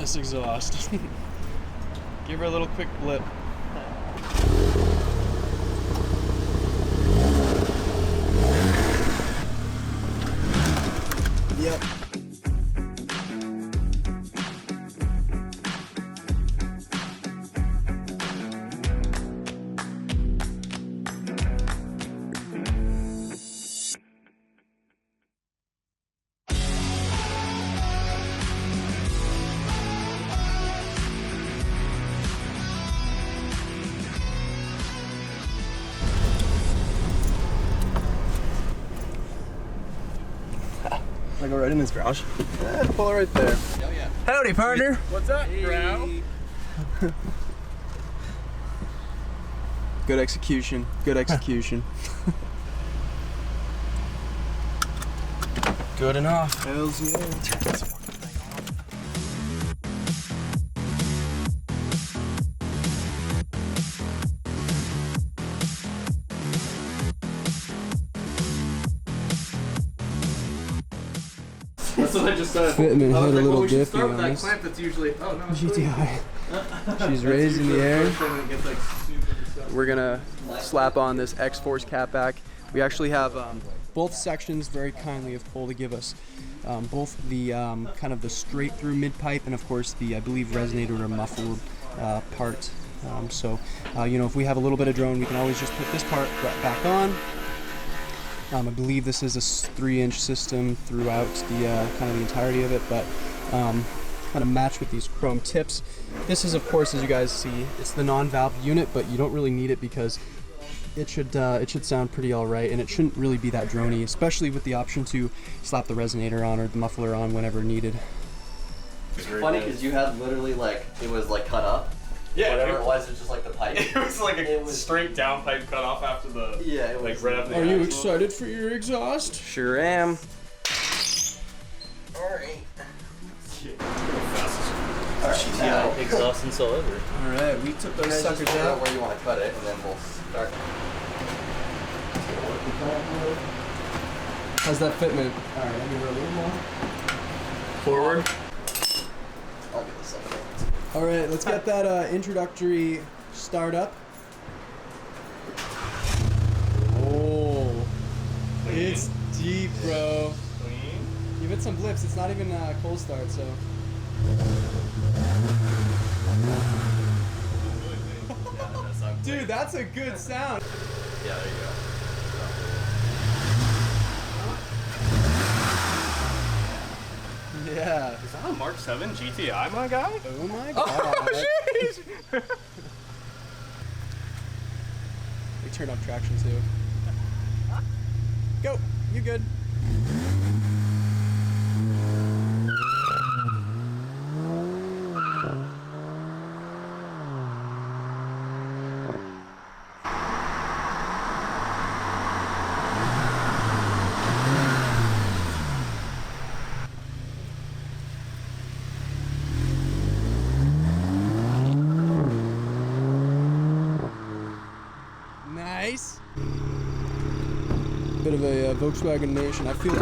this exhaust. Give her a little quick blip. Yep. I go right in this garage. Yeah, pull it right there. Oh, yeah. Howdy, partner. What's up, bro? Good execution. Good execution. Good enough. Hells yeah. Turn this fucking thing That's what I just said. Fitment hit a little we should diffy start with on that this. clamp that's usually, oh no. GTI. She's raised in the air. We're gonna slap on this XFORCE CATBACK. We actually have both sections very kindly have pulled to give us both the kind of the straight through mid pipe and of course the I believe resonator or muffler part. You know, if we have a little bit of drone, we can always just put this part back on. I believe this is a 3-inch system throughout the kind of the entirety of it, but kind of match with these chrome tips. This is, of course, as you guys see, it's the non-valve unit, but you don't really need it because it should sound pretty all right, and it shouldn't really be that droney, especially with the option to slap the resonator on or the muffler on whenever needed. It's funny because you had literally like it was like cut up. Yeah, whatever it was just like the pipe. It was like a straight down pipe cut off after the it like was, right after the Are you axle. excited for your exhaust? Sure am. Alright. GTI exhaust and so ever. All right, we took those suckers figure out out. where you want to cut it, and then we'll start. How's that fitment? All right, let me roll a little more. Forward. I'll get this up. All right, let's get that introductory start up. Oh, it's deep, bro. Clean. Give it some blips. It's not even cold start, so. Dude, that's a good sound. Yeah, there you go. Yeah. Is that a Mark 7 GTI, my guy? Oh my god. Oh, jeez! They turned up traction too. Go. You good. Nice. Bit of a Volkswagen nation. I feel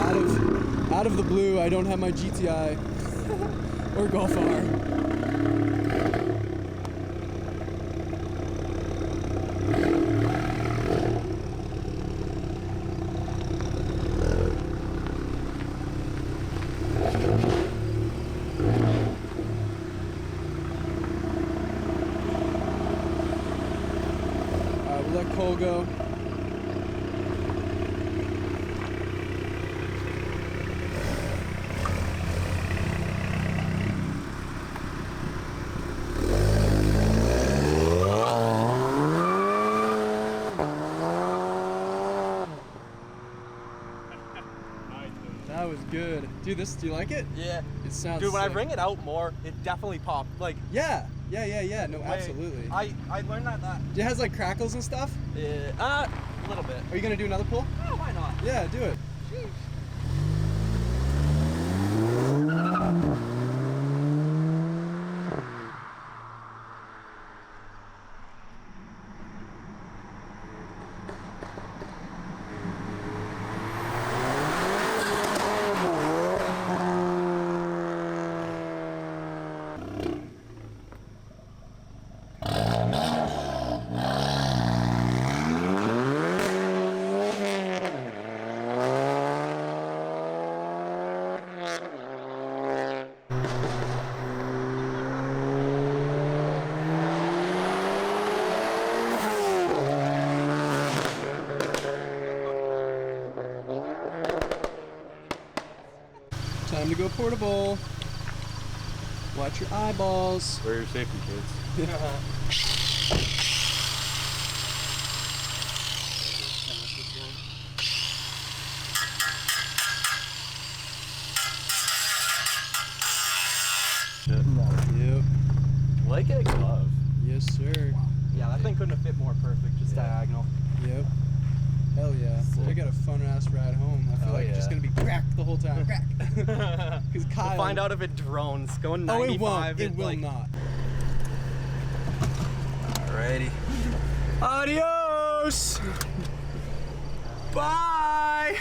out of the blue. I don't have my GTI or Golf R. We'll let Cole go. That was good. Dude, do you like it? Yeah. It sounds Dude, when I sick. bring it out more, it definitely popped. Like, Yeah. No, absolutely. I learned that. It has like crackles and stuff. A little bit. Are you gonna do another pull? Oh, why not? Yeah, do it. go portable. Watch your eyeballs. Wear your safety kids. Yep. Like a glove. Yes, sir. Yeah, that thing couldn't have fit more perfect, just diagonal. Yep. Hell yeah. I got a fun ass ride home. I feel like it's just gonna be crack the whole time. Crack. Because Kyle. We'll find out if it drones. Going Oh, 95. it won't. It will like, not. Alrighty. Adios. Bye.